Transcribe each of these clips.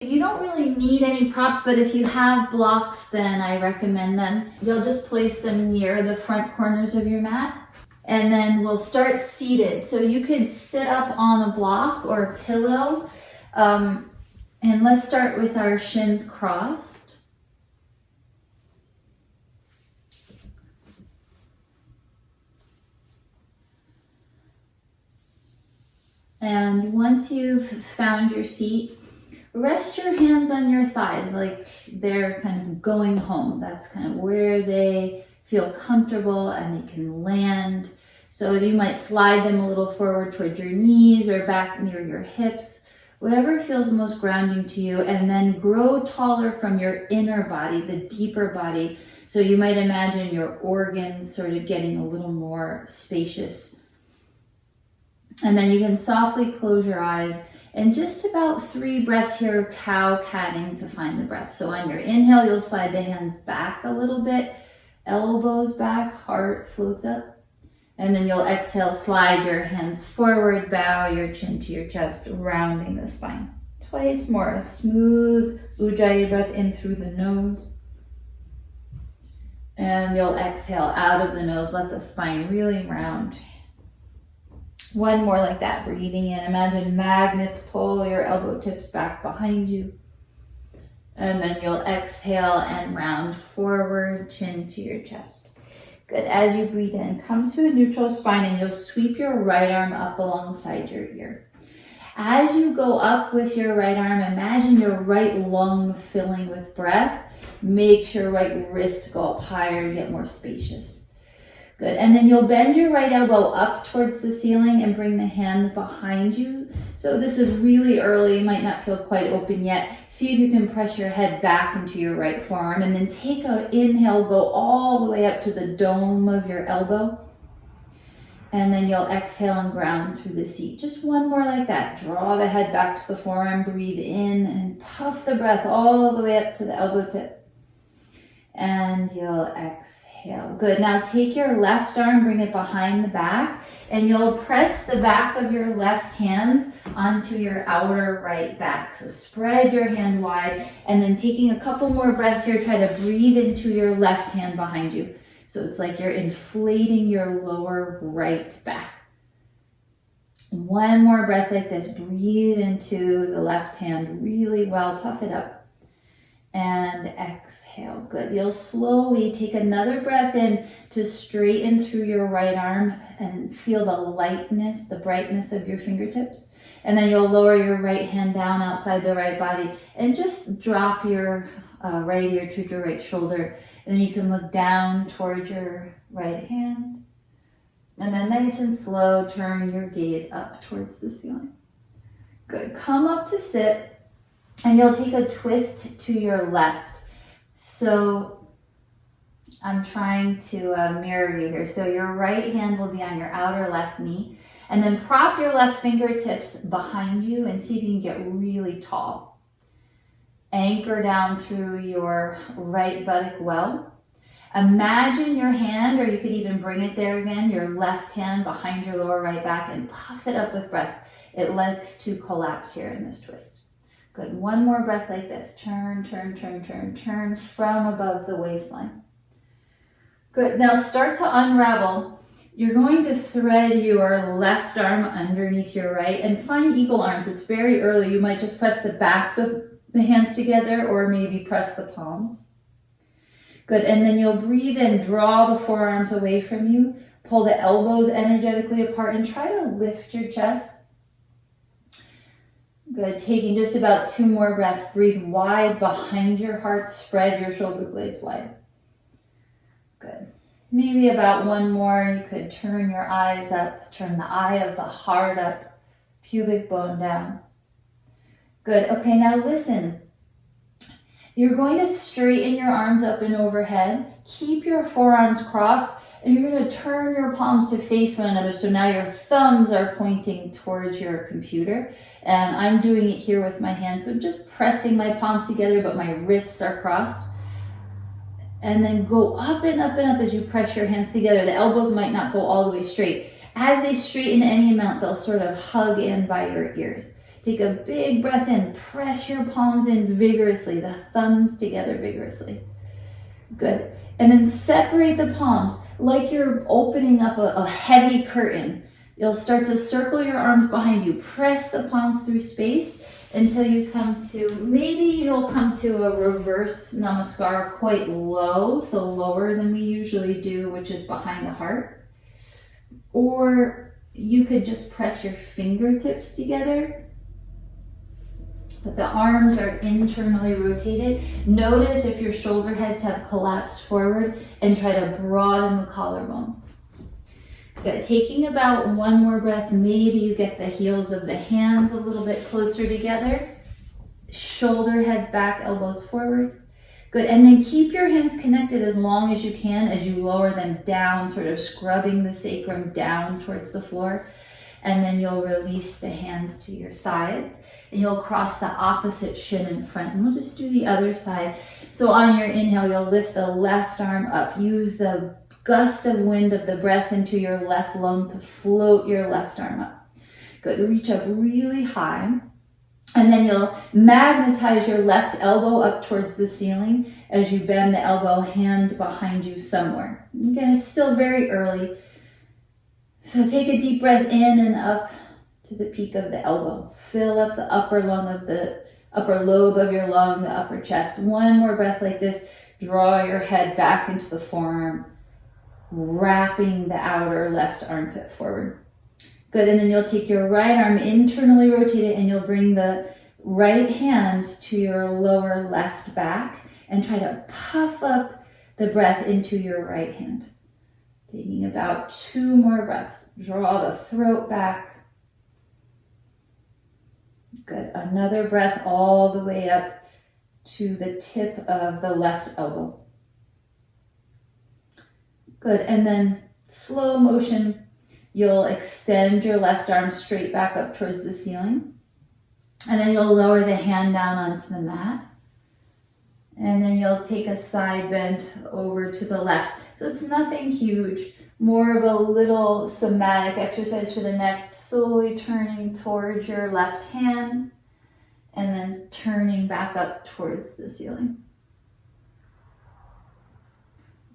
You don't really need any props, but if you have blocks, then I recommend them. You'll just place them near the front corners of your mat. And then we'll start seated. So you could sit up on a block or a pillow. And let's start with our shins crossed. And once you've found your seat, rest your hands on your thighs like they're kind of going home. That's kind of where they feel comfortable and they can land. So you might slide them a little forward toward your knees or back near your hips, whatever feels most grounding to you, and then grow taller from your inner body, the deeper body. So you might imagine your organs sort of getting a little more spacious. And then you can softly close your eyes and just about 3 breaths here, cow-catting to find the breath. So on your inhale, you'll slide the hands back a little bit, elbows back, heart floats up. And then you'll exhale, slide your hands forward, bow your chin to your chest, rounding the spine. Twice more, a smooth Ujjayi breath in through the nose. And you'll exhale out of the nose, let the spine really round. One more like that, breathing in. Imagine magnets pull your elbow tips back behind you. And then you'll exhale and round forward, chin to your chest. Good. As you breathe in, come to a neutral spine and you'll sweep your right arm up alongside your ear. As you go up with your right arm, imagine your right lung filling with breath. Make sure right wrist go up higher, get more spacious. Good. And then you'll bend your right elbow up towards the ceiling and bring the hand behind you. So this is really early, you might not feel quite open yet. See if you can press your head back into your right forearm and then take an inhale, go all the way up to the dome of your elbow. And then you'll exhale and ground through the seat. Just one more like that. Draw the head back to the forearm, breathe in and puff the breath all the way up to the elbow tip. And you'll exhale. Good. Now take your left arm, bring it behind the back, and you'll press the back of your left hand onto your outer right back. So spread your hand wide, and then taking a couple more breaths here, try to breathe into your left hand behind you. So it's like you're inflating your lower right back. One more breath like this. Breathe into the left hand really well. Puff it up. And exhale. Good. You'll slowly take another breath in to straighten through your right arm and feel the lightness, the brightness of your fingertips. And then you'll lower your right hand down outside the right body and just drop your right ear to your right shoulder. And then you can look down toward your right hand. And then nice and slow, turn your gaze up towards the ceiling. Good. Come up to sit. And you'll take a twist to your left. So I'm trying to mirror you here. So your right hand will be on your outer left knee. And then prop your left fingertips behind you and see if you can get really tall. Anchor down through your right buttock well. Imagine your hand, or you could even bring it there again, your left hand behind your lower right back, and puff it up with breath. It likes to collapse here in this twist. Good. One more breath like this. Turn, turn, turn, turn, turn from above the waistline. Good. Now start to unravel. You're going to thread your left arm underneath your right and find eagle arms. It's very early. You might just press the backs of the hands together or maybe press the palms. Good. And then you'll breathe in, draw the forearms away from you, pull the elbows energetically apart and try to lift your chest. Good. Taking just about 2 more breaths. Breathe wide behind your heart. Spread your shoulder blades wide. Good. Maybe about 1 more. You could turn your eyes up. Turn the eye of the heart up. Pubic bone down. Good. Okay, now listen. You're going to straighten your arms up and overhead. Keep your forearms crossed. And you're going to turn your palms to face one another. So now your thumbs are pointing towards your computer. And I'm doing it here with my hands. So I'm just pressing my palms together, but my wrists are crossed. And then go up and up and up as you press your hands together. The elbows might not go all the way straight. As they straighten any amount, they'll sort of hug in by your ears. Take a big breath in. Press your palms in vigorously, the thumbs together vigorously. Good. And then separate the palms like you're opening up a heavy curtain. You'll start to circle your arms behind you. Press the palms through space until you come to, maybe you'll come to a reverse namaskar quite low, so lower than we usually do, which is behind the heart. Or you could just press your fingertips together, but the arms are internally rotated. Notice if your shoulder heads have collapsed forward and try to broaden the collarbones. Good. Taking about one more breath, maybe you get the heels of the hands a little bit closer together. Shoulder heads back, elbows forward. Good. And then keep your hands connected as long as you can as you lower them down, sort of scrubbing the sacrum down towards the floor. And then you'll release the hands to your sides. And you'll cross the opposite shin in front. And we'll just do the other side. So on your inhale, you'll lift the left arm up. Use the gust of wind of the breath into your left lung to float your left arm up. Good. Reach up really high. And then you'll magnetize your left elbow up towards the ceiling as you bend the elbow, hand behind you somewhere. Again, it's still very early. So take a deep breath in and up to the peak of the elbow. Fill up the upper lung of the upper lobe of your lung, the upper chest. One more breath like this. Draw your head back into the forearm, wrapping the outer left armpit forward. Good, and then you'll take your right arm internally rotated and you'll bring the right hand to your lower left back and try to puff up the breath into your right hand. Taking about 2 more breaths. Draw the throat back. Good, another breath all the way up to the tip of the left elbow. Good, and then slow motion, you'll extend your left arm straight back up towards the ceiling. And then you'll lower the hand down onto the mat. And then you'll take a side bend over to the left. So it's nothing huge, more of a little somatic exercise for the neck, slowly turning towards your left hand and then turning back up towards the ceiling.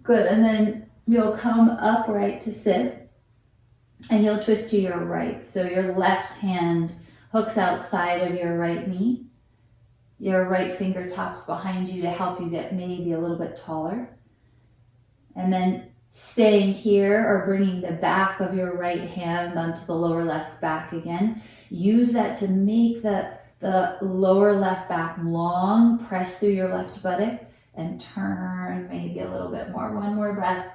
Good, and then you'll come upright to sit and you'll twist to your right. So your left hand hooks outside of your right knee. Your right fingertips behind you to help you get maybe a little bit taller. And then staying here or bringing the back of your right hand onto the lower left back again. Use that to make the lower left back long. Press through your left buttock and turn maybe a little bit more. One more breath.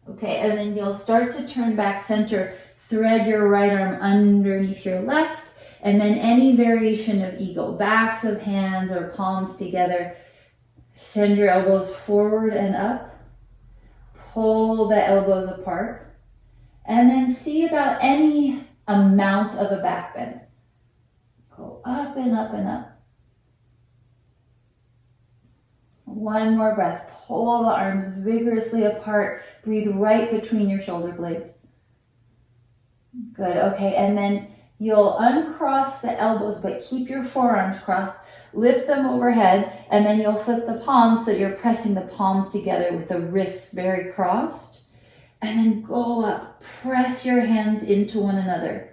Okay, and then you'll start to turn back center. Thread your right arm underneath your left, and then any variation of eagle, backs of hands or palms together. Send your elbows forward and up. Pull the elbows apart. And then see about any amount of a back bend. Go up and up and up. One more breath. Pull the arms vigorously apart. Breathe right between your shoulder blades. Good. Okay, and then you'll uncross the elbows, but keep your forearms crossed. Lift them overhead, and then you'll flip the palms so you're pressing the palms together with the wrists very crossed. And then go up. Press your hands into one another.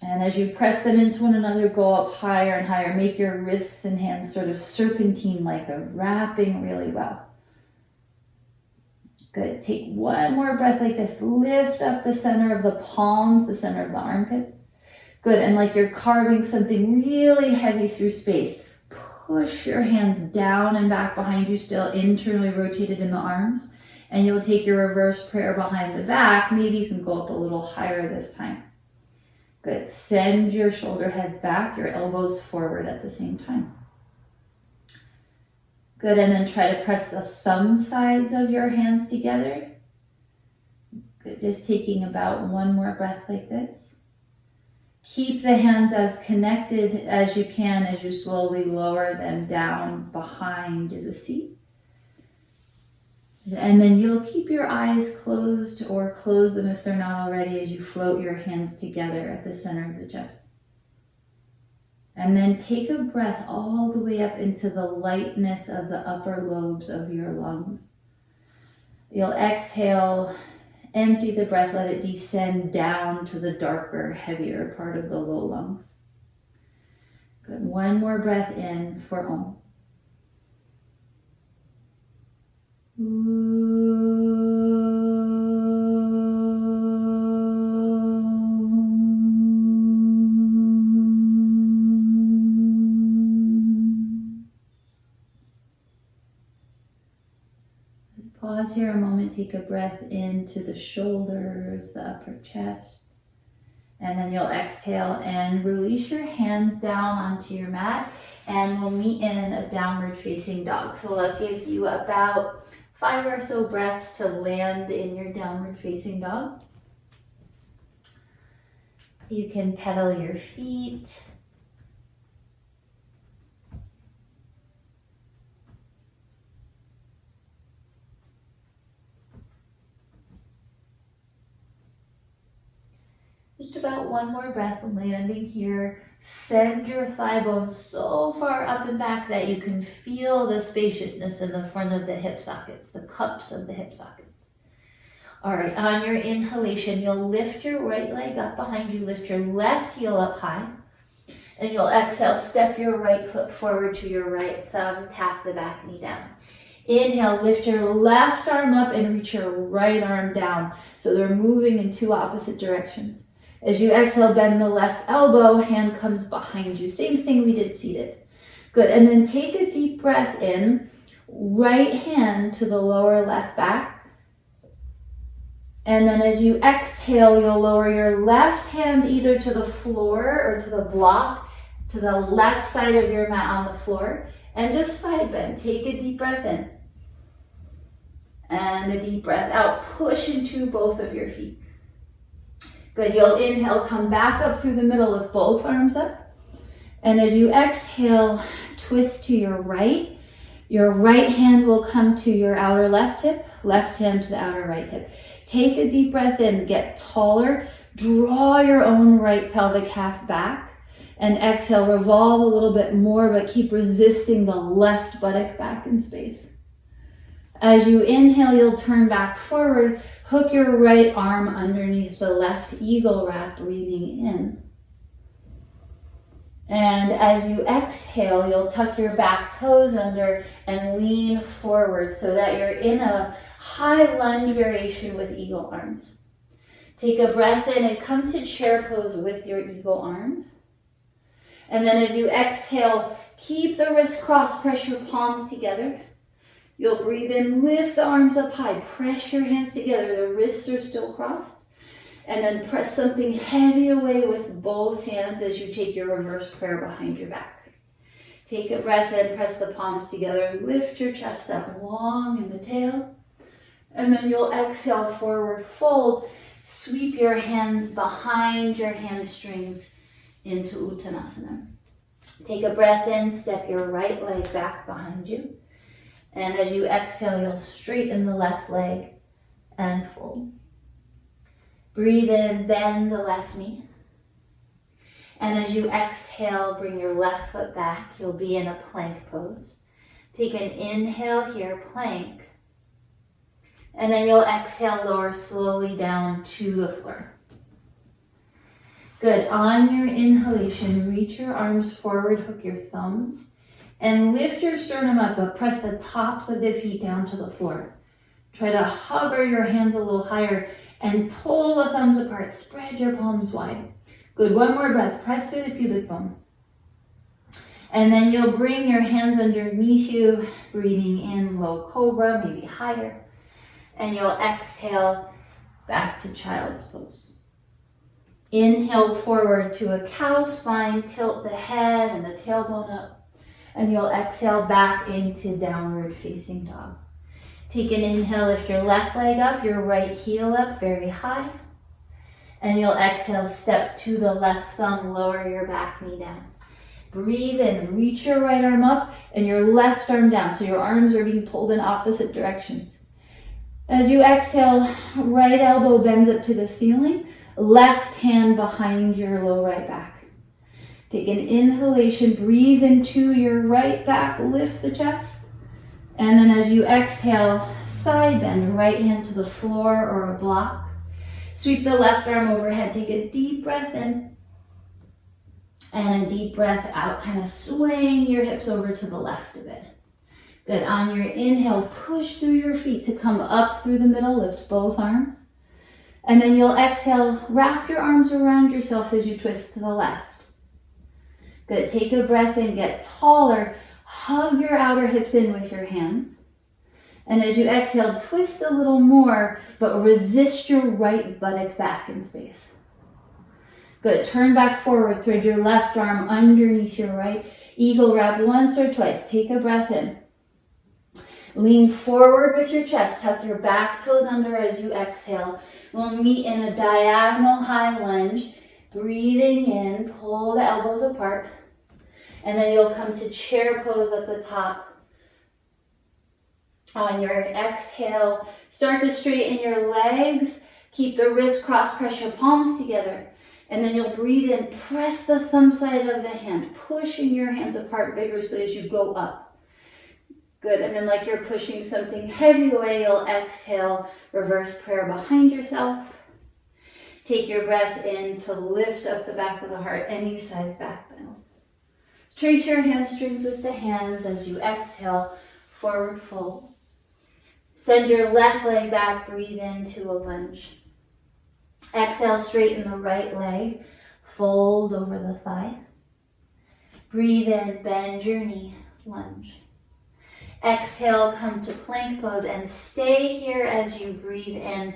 And as you press them into one another, go up higher and higher. Make your wrists and hands sort of serpentine-like. They're wrapping really well. Good. Take one more breath like this. Lift up the center of the palms, the center of the armpits. Good. And like you're carving something really heavy through space, push your hands down and back behind you, still internally rotated in the arms. And you'll take your reverse prayer behind the back. Maybe you can go up a little higher this time. Good. Send your shoulder heads back, your elbows forward at the same time. Good, and then try to press the thumb sides of your hands together. Good, just taking about one more breath like this. Keep the hands as connected as you can as you slowly lower them down behind the seat. And then you'll keep your eyes closed or close them if they're not already as you float your hands together at the center of the chest. And then take a breath all the way up into the lightness of the upper lobes of your lungs. You'll exhale, empty the breath, let it descend down to the darker, heavier part of the low lungs. Good. One more breath in for Om. Pause here a moment, take a breath into the shoulders, the upper chest, and then you'll exhale and release your hands down onto your mat, and we'll meet in a downward facing dog. So I'll give you about 5 or so breaths to land in your downward facing dog. You can pedal your feet. Just about one more breath landing here. Send your thigh bones so far up and back that you can feel the spaciousness in the front of the hip sockets, the cups of the hip sockets. All right, on your inhalation, you'll lift your right leg up behind you, lift your left heel up high, and you'll exhale, step your right foot forward to your right thumb, tap the back knee down. Inhale, lift your left arm up and reach your right arm down. So they're moving in 2 opposite directions. As you exhale, bend the left elbow, hand comes behind you. Same thing we did seated. Good, and then take a deep breath in, right hand to the lower left back. And then as you exhale, you'll lower your left hand either to the floor or to the block, to the left side of your mat on the floor, and just side bend. Take a deep breath in. And a deep breath out. Push into both of your feet. Good, you'll inhale, come back up through the middle with both arms up. And as you exhale, twist to your right. Your right hand will come to your outer left hip, left hand to the outer right hip. Take a deep breath in, get taller, draw your own right pelvic half back, and exhale, revolve a little bit more, but keep resisting the left buttock back in space. As you inhale, you'll turn back forward, hook your right arm underneath the left eagle wrap, breathing in. And as you exhale, you'll tuck your back toes under and lean forward so that you're in a high lunge variation with eagle arms. Take a breath in and come to chair pose with your eagle arms. And then as you exhale, keep the wrist crossed, press your palms together. You'll breathe in, lift the arms up high, press your hands together, the wrists are still crossed. And then press something heavy away with both hands as you take your reverse prayer behind your back. Take a breath in, press the palms together, lift your chest up long in the tail. And then you'll exhale, forward fold, sweep your hands behind your hamstrings into Uttanasana. Take a breath in, step your right leg back behind you. And as you exhale, you'll straighten the left leg and fold. Breathe in, bend the left knee. And as you exhale, bring your left foot back. You'll be in a plank pose. Take an inhale here, plank. And then you'll exhale, lower slowly down to the floor. Good. On your inhalation, reach your arms forward, hook your thumbs, and lift your sternum up, but press the tops of the feet down to the floor. Try to hover your hands a little higher and pull the thumbs apart. Spread your palms wide. Good. One more breath. Press through the pubic bone. And then you'll bring your hands underneath you, breathing in low cobra, maybe higher. And you'll exhale back to child's pose. Inhale forward to a cow spine, tilt the head and the tailbone up. And you'll exhale back into downward facing dog. Take an inhale, lift your left leg up, your right heel up very high. And you'll exhale, step to the left thumb, lower your back knee down. Breathe in, reach your right arm up and your left arm down. So your arms are being pulled in opposite directions. As you exhale, right elbow bends up to the ceiling, left hand behind your low right back. Take an inhalation, breathe into your right back, lift the chest. And then as you exhale, side bend, right hand to the floor or a block. Sweep the left arm overhead, take a deep breath in. And a deep breath out, kind of swaying your hips over to the left a bit. Good, on your inhale, push through your feet to come up through the middle, lift both arms. And then you'll exhale, wrap your arms around yourself as you twist to the left. Good, take a breath in, get taller, hug your outer hips in with your hands. And as you exhale, twist a little more, but resist your right buttock back in space. Good, turn back forward, thread your left arm underneath your right. Eagle wrap once or twice, take a breath in. Lean forward with your chest, tuck your back toes under as you exhale. We'll meet in a diagonal high lunge. Breathing in, pull the elbows apart. And then you'll come to chair pose at the top. On your exhale, start to straighten your legs. Keep the wrist cross, press your palms together. And then you'll breathe in, press the thumb side of the hand, pushing your hands apart vigorously as you go up. Good, and then like you're pushing something heavy away, you'll exhale, reverse prayer behind yourself. Take your breath in to lift up the back of the heart, any size back bend. Trace your hamstrings with the hands as you exhale, forward fold. Send your left leg back, breathe into a lunge. Exhale, straighten the right leg, fold over the thigh. Breathe in, bend your knee, lunge. Exhale, come to plank pose and stay here as you breathe in.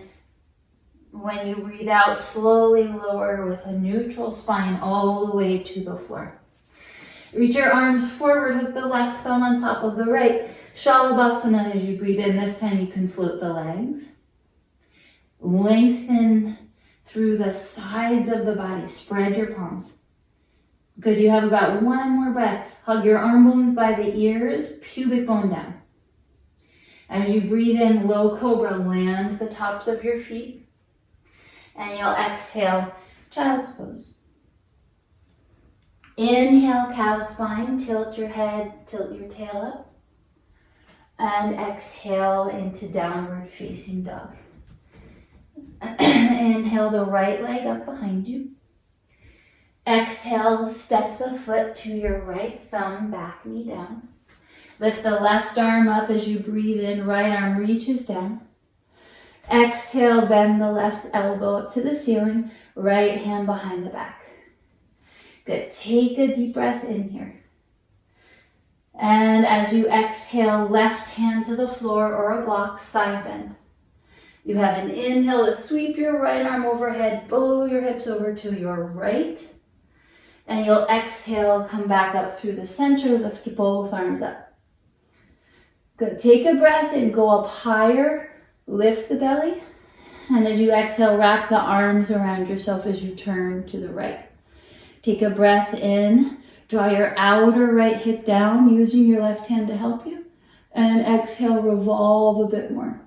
When you breathe out, slowly lower with a neutral spine all the way to the floor. Reach your arms forward, hook the left thumb on top of the right. Shalabhasana as you breathe in. This time you can float the legs. Lengthen through the sides of the body. Spread your palms. Good, you have about one more breath. Hug your arm bones by the ears, pubic bone down. As you breathe in, low cobra, land the tops of your feet. And you'll exhale, child's pose. Inhale, cow spine, tilt your head, tilt your tail up. And exhale into downward facing dog. Inhale the right leg up behind you. Exhale, step the foot to your right thumb, back knee down. Lift the left arm up as you breathe in, right arm reaches down. Exhale, bend the left elbow up to the ceiling, right hand behind the back. Good, take a deep breath in here. And as you exhale, left hand to the floor or a block, side bend. You have an inhale to sweep your right arm overhead, bow your hips over to your right. And you'll exhale, come back up through the center, lift both arms up. Good, take a breath in, go up higher, lift the belly. And as you exhale, wrap the arms around yourself as you turn to the right. Take a breath in, draw your outer right hip down, using your left hand to help you. And exhale, revolve a bit more.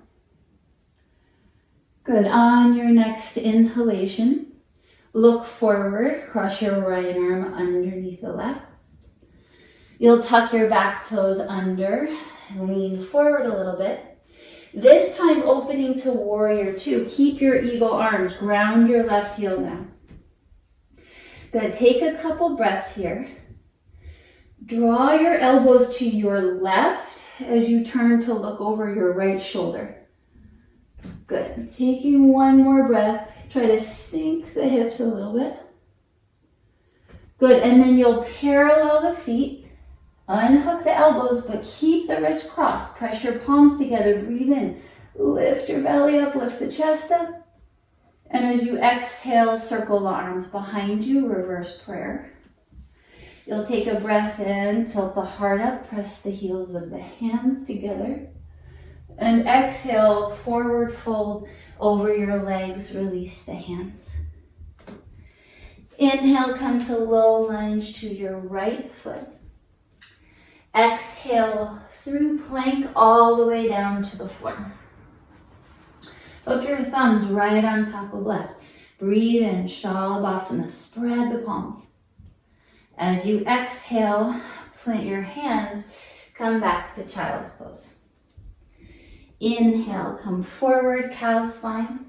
Good, on your next inhalation, look forward, cross your right arm underneath the left. You'll tuck your back toes under and lean forward a little bit. This time opening to warrior two. Keep your eagle arms, ground your left heel down. Good, take a couple breaths here. Draw your elbows to your left as you turn to look over your right shoulder. Good, taking one more breath. Try to sink the hips a little bit. Good, and then you'll parallel the feet, unhook the elbows, but keep the wrists crossed. Press your palms together, breathe in. Lift your belly up, lift the chest up. And as you exhale, circle the arms behind you, reverse prayer. You'll take a breath in, tilt the heart up, press the heels of the hands together. And exhale, forward fold over your legs, release the hands. Inhale, come to low lunge to your right foot. Exhale, through plank all the way down to the floor. Hook your thumbs right on top of left. Breathe in, Shalabhasana. Spread the palms. As you exhale, plant your hands, come back to child's pose. Inhale, come forward, cow spine.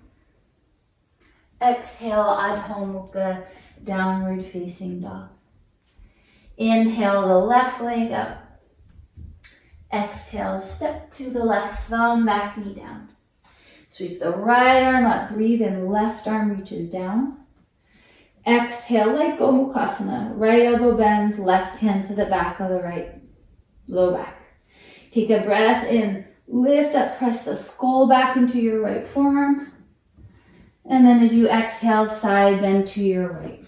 Exhale, Adho Mukha, downward facing dog. Inhale, the left leg up. Exhale, step to the left, thumb back, knee down. Sweep the right arm up, breathe in, left arm reaches down. Exhale, like Gomukhasana, right elbow bends, left hand to the back of the right low back. Take a breath in, lift up, press the skull back into your right forearm. And then as you exhale, side bend to your right.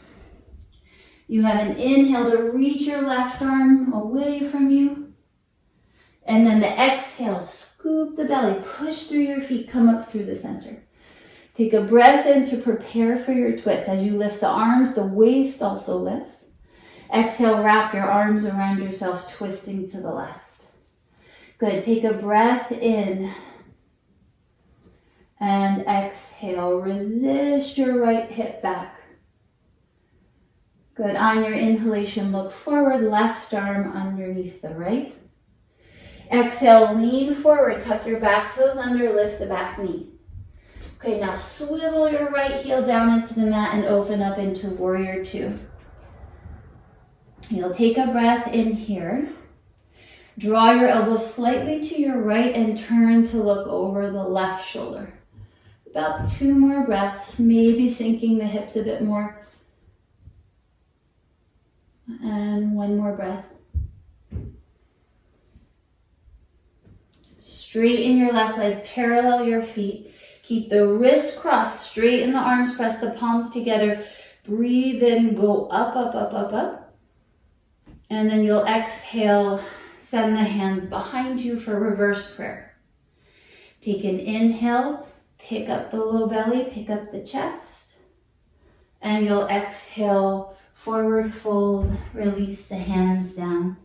You have an inhale to reach your left arm away from you. And then the exhale, scoop the belly, push through your feet, come up through the center. Take a breath in to prepare for your twist. As you lift the arms, the waist also lifts. Exhale, wrap your arms around yourself, twisting to the left. Good, take a breath in. And exhale, resist your right hip back. Good, on your inhalation, look forward, left arm underneath the right. Exhale, lean forward, tuck your back toes under, lift the back knee. Okay, now swivel your right heel down into the mat and open up into Warrior Two. You'll take a breath in here. Draw your elbows slightly to your right and turn to look over the left shoulder. About 2 more breaths, maybe sinking the hips a bit more. And 1 more breath. Straighten your left leg, parallel your feet. Keep the wrists crossed, straighten the arms, press the palms together. Breathe in, go up, up, up, up, up. And then you'll exhale, send the hands behind you for reverse prayer. Take an inhale, pick up the low belly, pick up the chest. And you'll exhale, forward fold, release the hands down.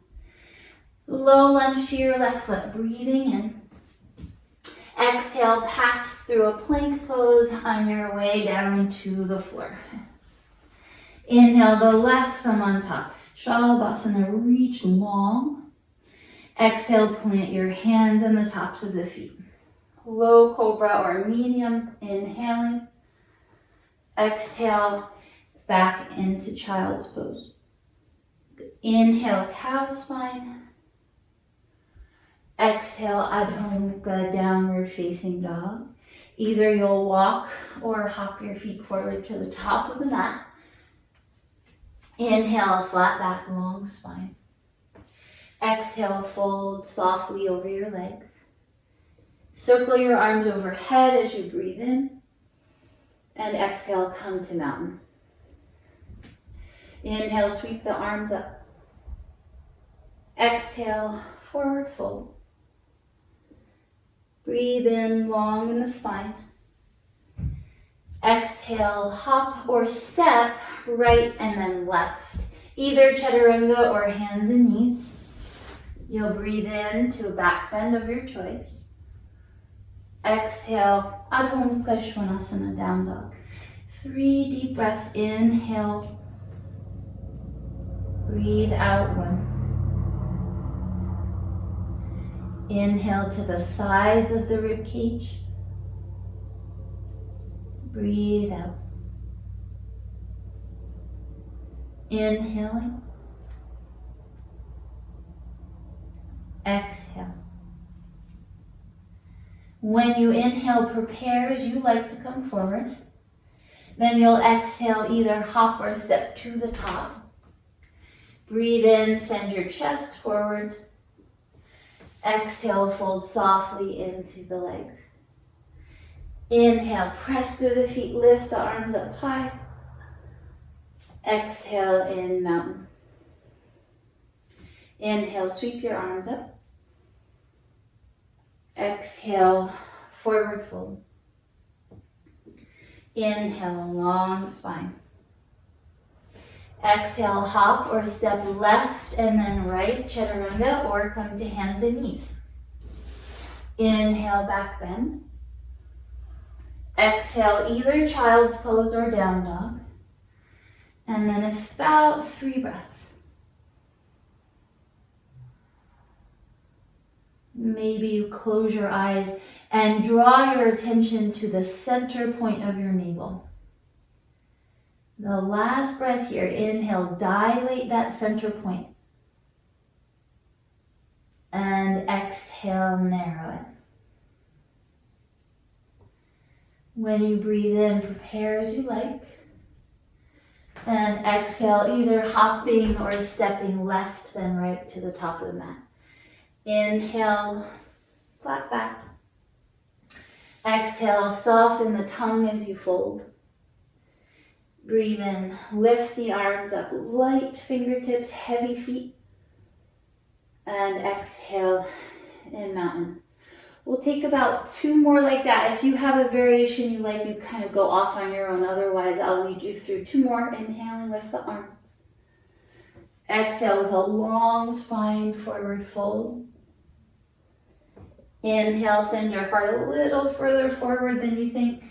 Low lunge to your left foot, breathing in. Exhale, pass through a plank pose on your way down to the floor. Inhale, the left thumb on top. Shalabhasana, reach long. Exhale, plant your hands on the tops of the feet. Low cobra or medium, inhaling. Exhale, back into child's pose. Inhale, cow spine. Exhale, Adho Mukha, downward facing dog. Either you'll walk or hop your feet forward to the top of the mat. Inhale, flat back, long spine. Exhale, fold softly over your legs. Circle your arms overhead as you breathe in. And exhale, come to mountain. Inhale, sweep the arms up. Exhale, forward fold. Breathe in long in the spine. Exhale, hop or step right and then left. Either chaturanga or hands and knees. You'll breathe in to a back bend of your choice. Exhale, Adho Mukha Svanasana, down dog. 3 deep breaths, inhale. Breathe out 1. Inhale to the sides of the rib cage. Breathe out. Inhaling. Exhale. When you inhale, prepare as you like to come forward. Then you'll exhale, either hop or step to the top. Breathe in, send your chest forward. Exhale, fold softly into the legs. Inhale, press through the feet, lift the arms up high. Exhale, in mountain. Inhale, sweep your arms up. Exhale, forward fold. Inhale, long spine. Exhale, hop or step left and then right, chaturanga, or come to hands and knees. Inhale, back bend. Exhale, either child's pose or down dog. And then it's about 3 breaths. Maybe you close your eyes and draw your attention to the center point of your navel. The last breath here, inhale, dilate that center point. And exhale, narrow it. When you breathe in, prepare as you like. And exhale, either hopping or stepping left then right to the top of the mat. Inhale, flat back. Exhale, soften the tongue as you fold. Breathe in, lift the arms up, light fingertips, heavy feet. And exhale in mountain. We'll take about 2 more like that. If you have a variation you like, you kind of go off on your own. Otherwise, I'll lead you through 2 more. Inhale and lift the arms. Exhale with a long spine, forward fold. Inhale, send your heart a little further forward than you think.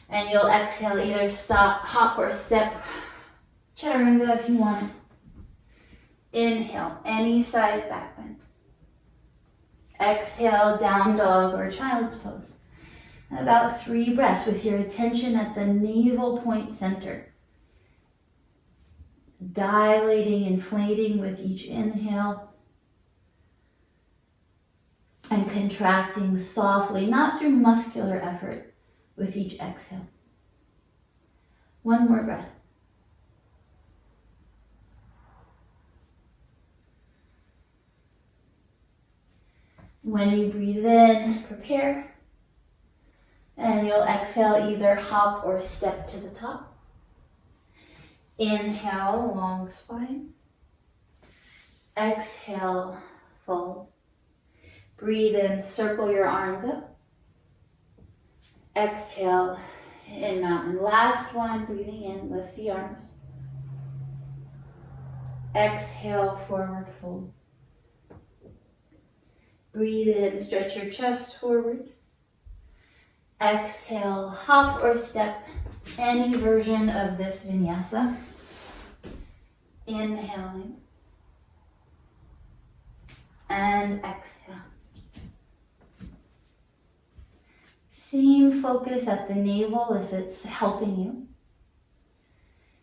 And you'll exhale, either stop, hop, or step. Chaturanga if you want it. Inhale, any size back bend. Exhale, down dog or child's pose. About 3 breaths with your attention at the navel point center. Dilating, inflating with each inhale. And contracting softly, not through muscular effort, with each exhale. 1 more breath. When you breathe in, prepare. And you'll exhale, either hop or step to the top. Inhale, long spine. Exhale, fold. Breathe in, circle your arms up. Exhale, in mountain. Last one, breathing in, lift the arms. Exhale, forward fold. Breathe in, stretch your chest forward. Exhale, hop or step, any version of this vinyasa. Inhaling. And exhale. Same focus at the navel if it's helping you.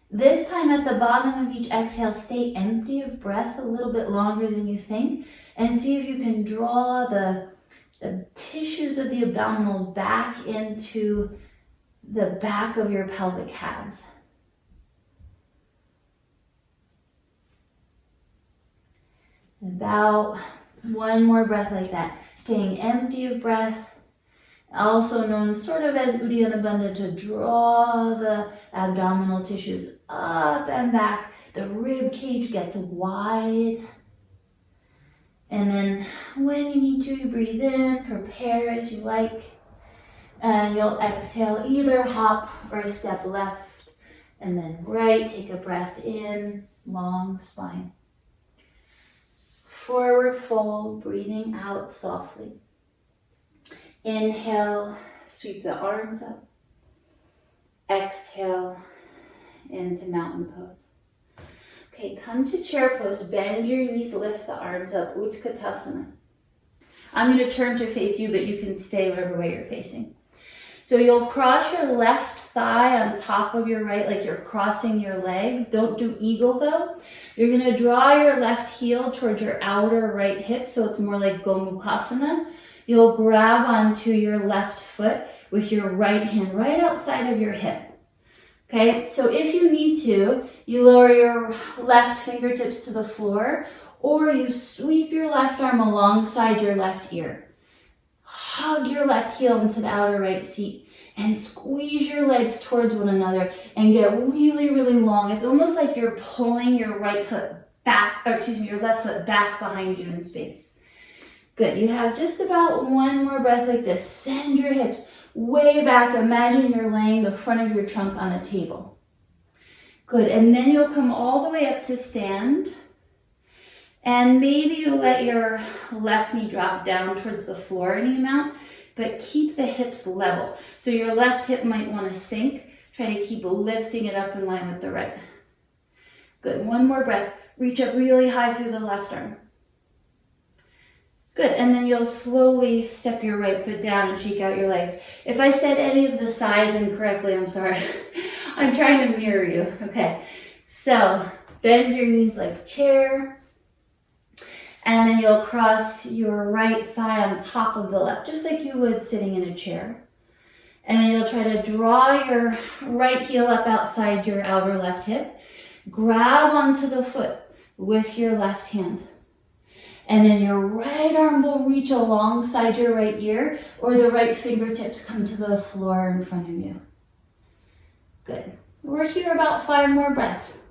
This time at the bottom of each exhale, stay empty of breath a little bit longer than you think, and see if you can draw the tissues of the abdominals back into the back of your pelvic halves. About 1 more breath like that, staying empty of breath. Also known sort of as Uddiyana Bandha, to draw the abdominal tissues up and back. The rib cage gets wide. And then when you need to, you breathe in, prepare as you like. And you'll exhale, either hop or step left. And then right, take a breath in, long spine. Forward fold, breathing out softly. Inhale, sweep the arms up. Exhale into mountain pose. Okay, come to chair pose, bend your knees, lift the arms up, Utkatasana. I'm going to turn to face you, but you can stay whatever way you're facing. So you'll cross your left thigh on top of your right, like you're crossing your legs. Don't do eagle though. You're going to draw your left heel towards your outer right hip, so it's more like Gomukhasana. You'll grab onto your left foot with your right hand right outside of your hip. Okay, so if you need to, you lower your left fingertips to the floor, or you sweep your left arm alongside your left ear. Hug your left heel into the outer right seat and squeeze your legs towards one another and get really, really long. It's almost like you're pulling your right foot back, your left foot back behind you in space. Good, you have just about 1 more breath like this. Send your hips way back. Imagine you're laying the front of your trunk on a table. Good, and then you'll come all the way up to stand. And maybe you let your left knee drop down towards the floor any amount. but keep the hips level. So your left hip might want to sink. Try to keep lifting it up in line with the right. Good, one more breath. Reach up really high through the left arm. Good, and then you'll slowly step your right foot down and shake out your legs. If I said any of the sides incorrectly, I'm sorry. I'm trying to mirror you. Okay, so bend your knees like a chair. And then you'll cross your right thigh on top of the left, just like you would sitting in a chair. And then you'll try to draw your right heel up outside your outer left hip. Grab onto the foot with your left hand. And then your right arm will reach alongside your right ear, or the right fingertips come to the floor in front of you. Good. We're here about 5 more breaths.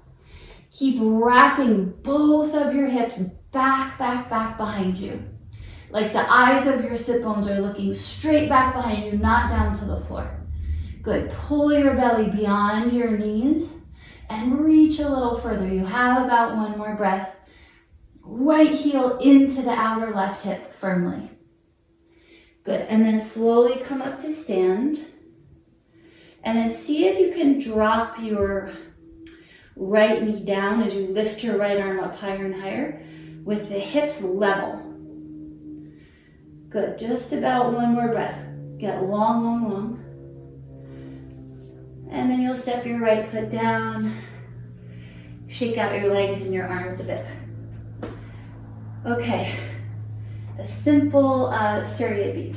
Keep wrapping both of your hips back behind you. Like the eyes of your sit bones are looking straight back behind you, not down to the floor. Good. Pull your belly beyond your knees and reach a little further. You have about 1 more breath. Right heel into the outer left hip firmly. Good. And then slowly come up to stand. And then see if you can drop your right knee down as you lift your right arm up higher and higher with the hips level. Good. Just about 1 more breath. Get long. And then you'll step your right foot down. Shake out your legs and your arms a bit. Okay, a simple Surya beat.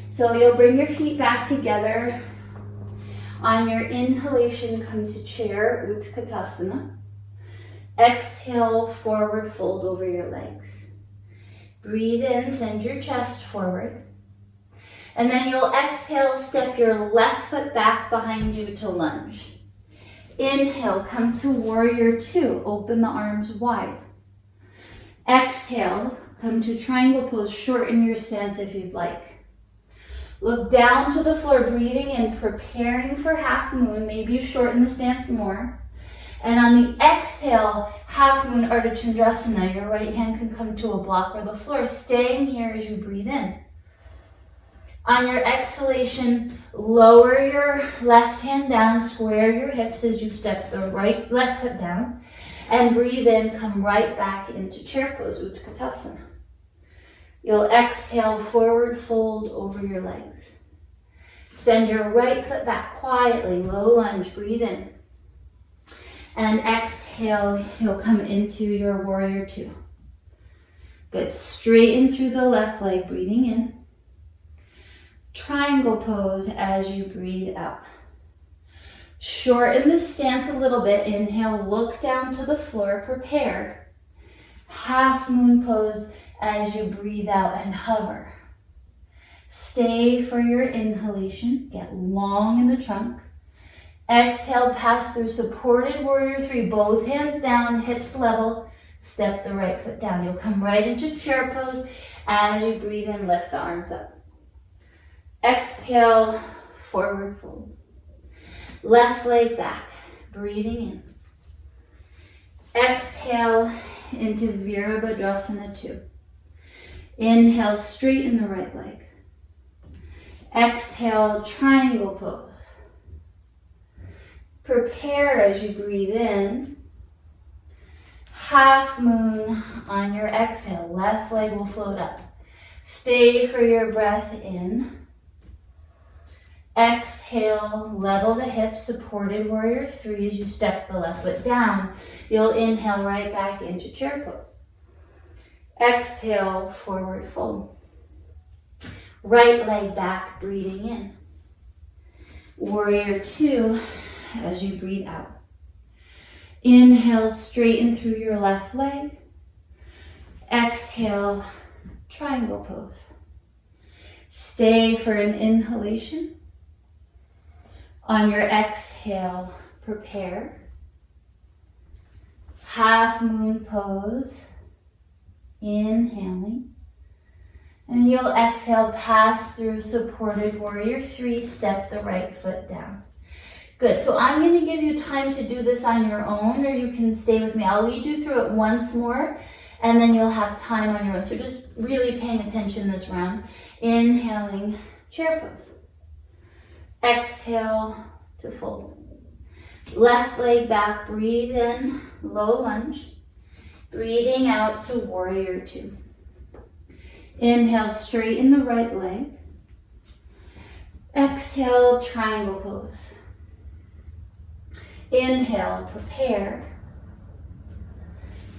So you'll bring your feet back together. On your inhalation, come to chair, Utkatasana. Exhale, forward fold over your legs. Breathe in, send your chest forward. And then you'll exhale, step your left foot back behind you to lunge. Inhale, come to warrior 2. Open the arms wide. Exhale, come to triangle pose. Shorten your stance if you'd like. Look down to the floor, breathing in, preparing for half moon. Maybe you shorten the stance more. And on the exhale, half moon Ardha Chandrasana, your right hand can come to a block or the floor, staying here as you breathe in. On your exhalation, lower your left hand down, square your hips as you step the left foot down, and breathe in, come right back into chair pose, Utkatasana. You'll exhale, forward fold over your legs. Send your right foot back quietly, low lunge, breathe in. And exhale, you'll come into your warrior 2. Good, straighten through the left leg, breathing in. Triangle pose as you breathe out. Shorten the stance a little bit. Inhale, look down to the floor, prepare. Half moon pose as you breathe out and hover. Stay for your inhalation. Get long in the trunk. Exhale, pass through supported warrior 3. Both hands down, hips level. Step the right foot down. You'll come right into chair pose as you breathe in, lift the arms up. Exhale, forward fold. Left leg back, breathing in. Exhale into Virabhadrasana 2. Inhale, straighten the right leg. Exhale, triangle pose. Prepare as you breathe in. Half moon on your exhale. Left leg will float up. Stay for your breath in. Exhale, level the hips, supported warrior 3 as you step the left foot down. You'll inhale right back into chair pose. Exhale, forward fold. Right leg back, breathing in. Warrior 2 as you breathe out. Inhale, straighten through your left leg. Exhale, triangle pose. Stay for an inhalation. On your exhale, prepare. Half moon pose. Inhaling. And you'll exhale, pass through supported warrior 3, step the right foot down. Good, so I'm going to give you time to do this on your own, or you can stay with me. I'll lead you through it once more, and then you'll have time on your own. So just really paying attention this round. Inhaling, chair pose. Exhale to fold. Left leg back, breathe in, low lunge. Breathing out to warrior two. Inhale, straighten the right leg. Exhale, triangle pose. Inhale, prepare.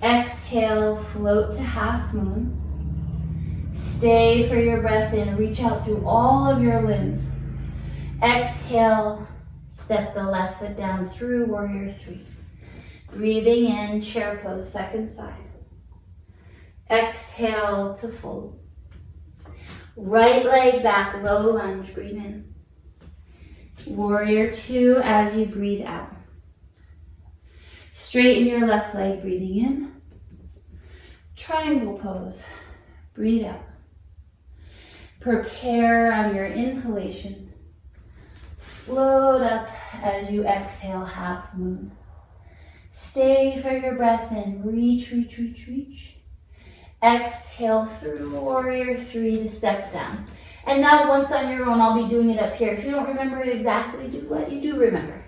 Exhale, float to half moon. Stay for your breath in, reach out through all of your limbs. Exhale, step the left foot down through warrior three. Breathing in, chair pose, second side. Exhale to fold. Right leg back, low lunge, breathe in. Warrior two as you breathe out. Straighten your left leg, breathing in. Triangle pose, breathe out. Prepare on your inhalation. Float up as you exhale, half moon. Stay for your breath in, reach, reach, reach, reach. Exhale through warrior three to step down. And now once on your own, I'll be doing it up here. If you don't remember it exactly, do what you do remember.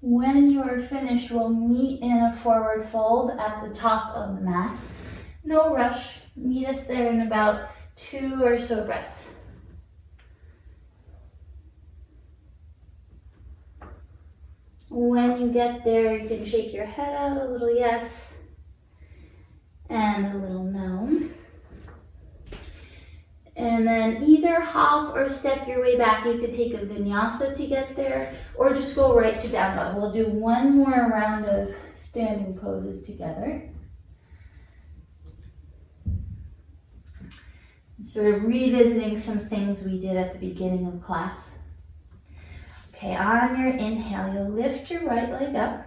When you are finished, we'll meet in a forward fold at the top of the mat. No rush. Meet us there in about 2 or so breaths. When you get there, you can shake your head out a little yes and a little no. And then either hop or step your way back. You could take a vinyasa to get there, or just go right to down dog. We'll do one more round of standing poses together. Sort of revisiting some things we did at the beginning of class. Okay, on your inhale, you'll lift your right leg up.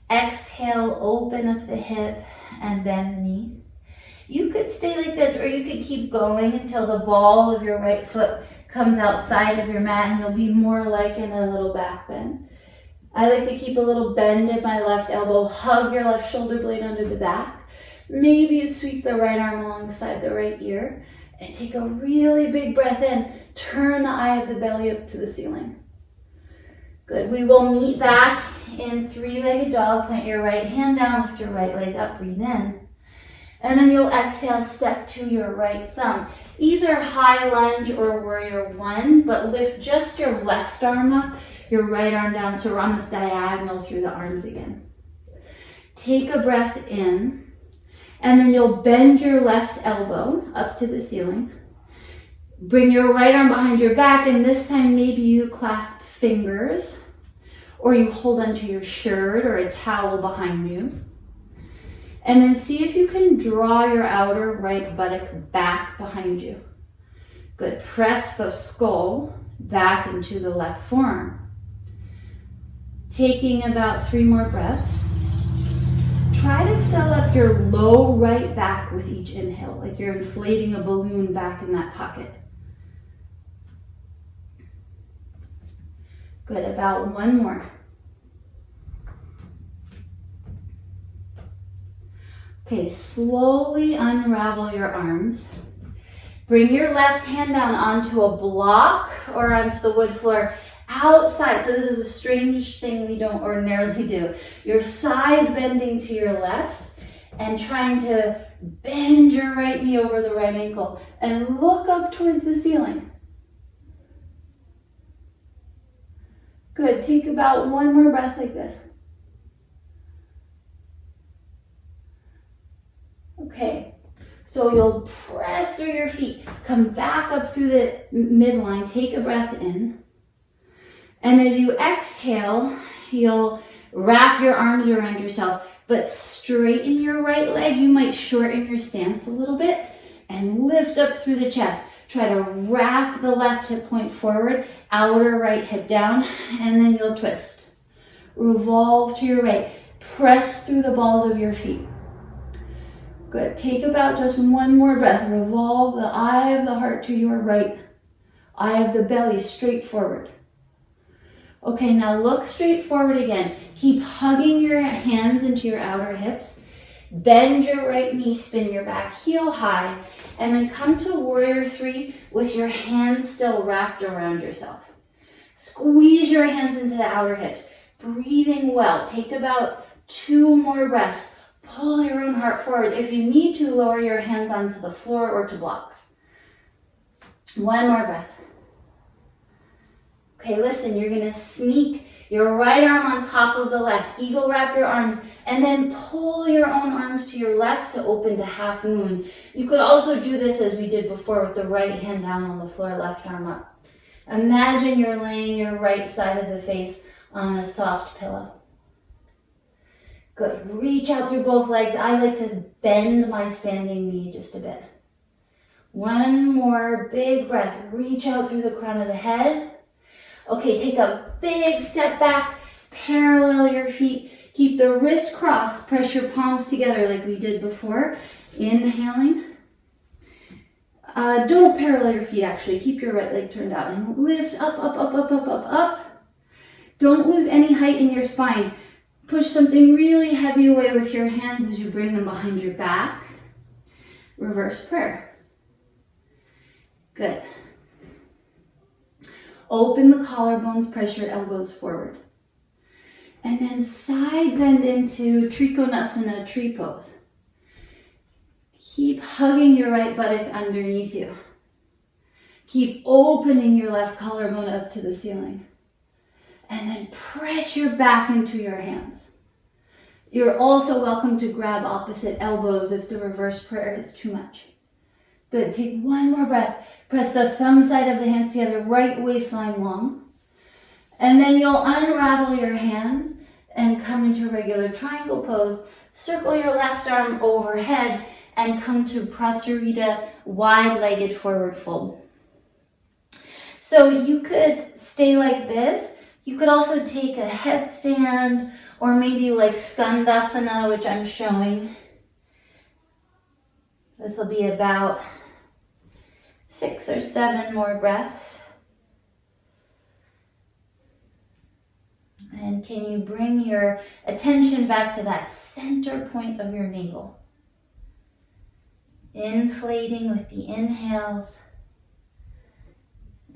Exhale, open up the hip and bend the knee. You could stay like this, or you could keep going until the ball of your right foot comes outside of your mat and you'll be more like in a little back bend. I like to keep a little bend in my left elbow, hug your left shoulder blade under the back. Maybe you sweep the right arm alongside the right ear and take a really big breath in. Turn the eye of the belly up to the ceiling. Good. We will meet back in three-legged dog. Plant your right hand down, lift your right leg up, breathe in. And then you'll exhale, step to your right thumb. Either high lunge or warrior one, but lift just your left arm up, your right arm down, so we're on this diagonal through the arms again. Take a breath in, and then you'll bend your left elbow up to the ceiling. Bring your right arm behind your back, and this time maybe you clasp fingers, or you hold onto your shirt or a towel behind you. And then see if you can draw your outer right buttock back behind you. Good. Press the skull back into the left forearm. Taking about 3 more breaths. Try to fill up your low right back with each inhale, like you're inflating a balloon back in that pocket. Good. About 1 more. Okay, slowly unravel your arms. Bring your left hand down onto a block or onto the wood floor outside. So this is a strange thing we don't ordinarily do. You're side bending to your left and trying to Bend your right knee over the right ankle and look up towards the ceiling. Good, take about one more breath like this. Okay, so you'll press through your feet, come back up through the midline, take a breath in. And as you exhale, you'll wrap your arms around yourself, but straighten your right leg. You might shorten your stance a little bit and lift up through the chest. Try to wrap the left hip point forward, outer right hip down, and then you'll twist. Revolve to your right. Press through the balls of your feet. Good. Take about just one more breath. Revolve the eye of the heart to your right. Eye of the belly straight forward. Okay, now look straight forward again. Keep hugging your hands into your outer hips. Bend your right knee, spin your back heel high, and then come to warrior three with your hands still wrapped around yourself. Squeeze your hands into the outer hips. Breathing well. Take about 2 more breaths. Pull your own heart forward. If you need to, lower your hands onto the floor or to blocks. 1 more breath. Okay, listen, you're gonna sneak your right arm on top of the left. Eagle wrap your arms and then pull your own arms to your left to open to half moon. You could also do this as we did before with the right hand down on the floor, left arm up. Imagine you're laying your right side of the face on a soft pillow. Good, reach out through both legs. I like to bend my standing knee just a bit. 1 more big breath. Reach out through the crown of the head. Okay, take a big step back, parallel your feet. Keep the wrists crossed, press your palms together like we did before. Inhaling. Don't parallel your feet actually, keep your right leg turned out and lift up, up, up, up, up, up, up. Don't lose any height in your spine. Push something really heavy away with your hands as you bring them behind your back. Reverse prayer. Good. Open the collarbones, press your elbows forward. And then side bend into Trikonasana, tree pose. Keep hugging your right buttock underneath you. Keep opening your left collarbone up to the ceiling. And then press your back into your hands. You're also welcome to grab opposite elbows if the reverse prayer is too much. Good, take 1 more breath. Press the thumb side of the hands together, right waistline long. And then you'll unravel your hands and come into regular triangle pose. Circle your left arm overhead and come to Prasarita, wide-legged forward fold. So you could stay like this. You could also take a headstand or maybe like Skandasana, which I'm showing. This will be about 6 or 7 more breaths. And can you bring your attention back to that center point of your navel? Inflating with the inhales.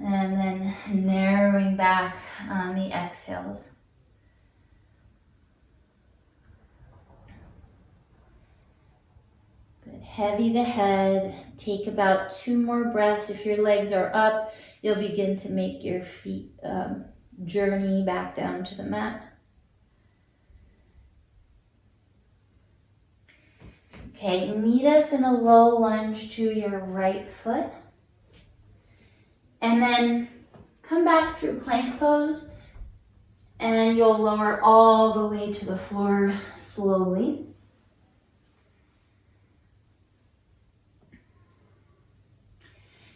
And then narrowing back on the exhales. Good. Heavy the head. Take about 2 more breaths. If your legs are up, you'll begin to make your feet journey back down to the mat. Okay, meet us in a low lunge to your right foot. And then come back through plank pose and you'll lower all the way to the floor slowly.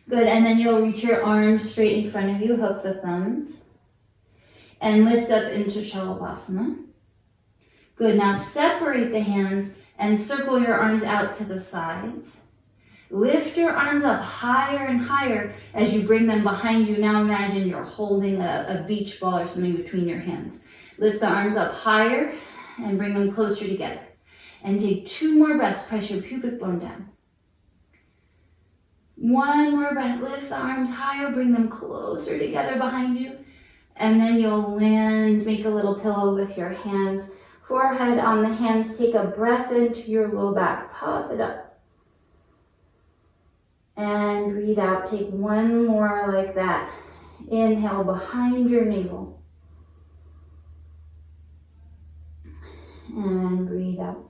Good, and then you'll reach your arms straight in front of you, hook the thumbs, and lift up into Shalabhasana. Good, now separate the hands and circle your arms out to the sides. Lift your arms up higher and higher as you bring them behind you. Now imagine you're holding a beach ball or something between your hands. Lift the arms up higher and bring them closer together. And take 2 more breaths. Press your pubic bone down. 1 more breath. Lift the arms higher. Bring them closer together behind you. And then you'll land. Make a little pillow with your hands. Forehead on the hands. Take a breath into your low back. Puff it up. And breathe out. Take one more like that. Inhale behind your navel. And breathe out.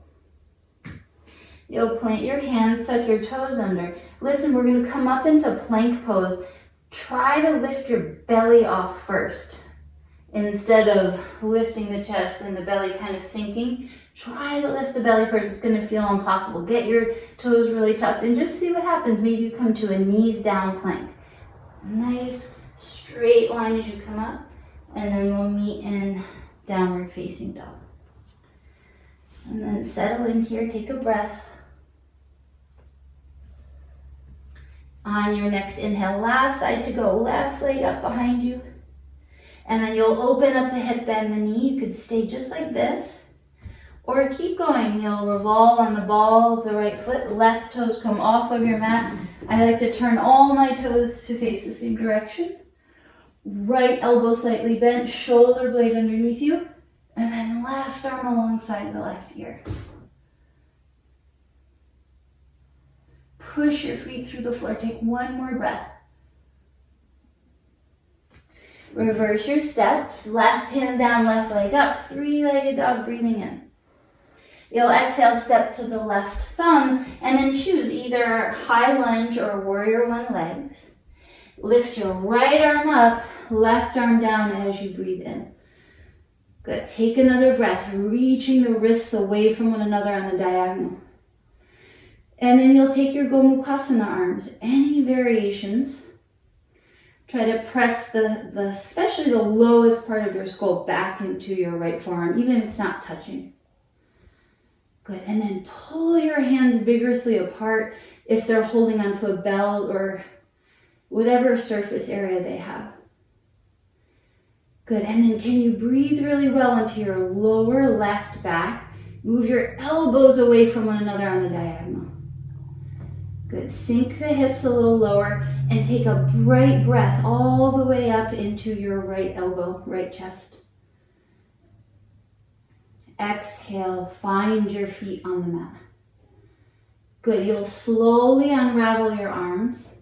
You'll plant your hands, tuck your toes under. Listen, we're going to come up into plank pose. Try to lift your belly off first. Instead of lifting the chest and the belly kind of sinking, try to lift the belly first. It's going to feel impossible. Get your toes really tucked and just see what happens. Maybe you come to a knees down plank. Nice straight line as you come up, and then we'll meet in downward facing dog. And then settle in here, take a breath. On your next inhale, last side to go, left leg up behind you. And then you'll open up the hip, bend the knee. You could stay just like this, or keep going. You'll revolve on the ball of the right foot. Left toes come off of your mat. I like to turn all my toes to face the same direction. Right elbow slightly bent, shoulder blade underneath you, and then left arm alongside the left ear. Push your feet through the floor. Take one more breath. Reverse your steps. Left hand down, left leg up. Three-legged dog, breathing in. You'll exhale, step to the left thumb, and then choose either high lunge or warrior one legs. Lift your right arm up, left arm down as you breathe in. Good. Take another breath, reaching the wrists away from one another on the diagonal. And then you'll take your Gomukhasana arms, any variations. Try to press especially the lowest part of your skull back into your right forearm, even if it's not touching. Good, and then pull your hands vigorously apart if they're holding onto a belt or whatever surface area they have. Good, and then can you breathe really well into your lower left back? Move your elbows away from one another on the diagonal. Good, sink the hips a little lower and take a bright breath all the way up into your right elbow, right chest. Exhale, find your feet on the mat. Good, you'll slowly unravel your arms.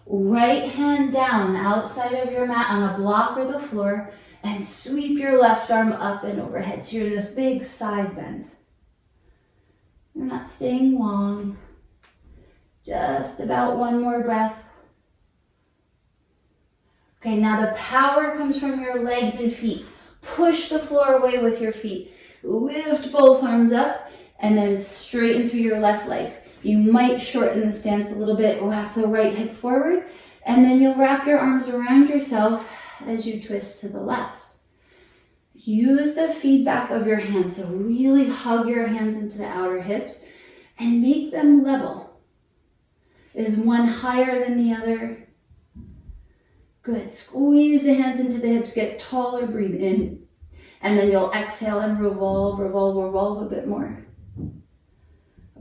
Right hand down outside of your mat on a block or the floor, and sweep your left arm up and overhead. So you're in this big side bend. You're not staying long. Just about one more breath. Okay, now the power comes from your legs and feet. Push the floor away with your feet. Lift both arms up and then straighten through your left leg. You might shorten the stance a little bit, wrap the right hip forward, and then you'll wrap your arms around yourself as you twist to the left. Use the feedback of your hands, so really hug your hands into the outer hips and make them level. Is one higher than the other? Good. Squeeze the hands into the hips, get taller, breathe in. And then you'll exhale and revolve, revolve, revolve a bit more.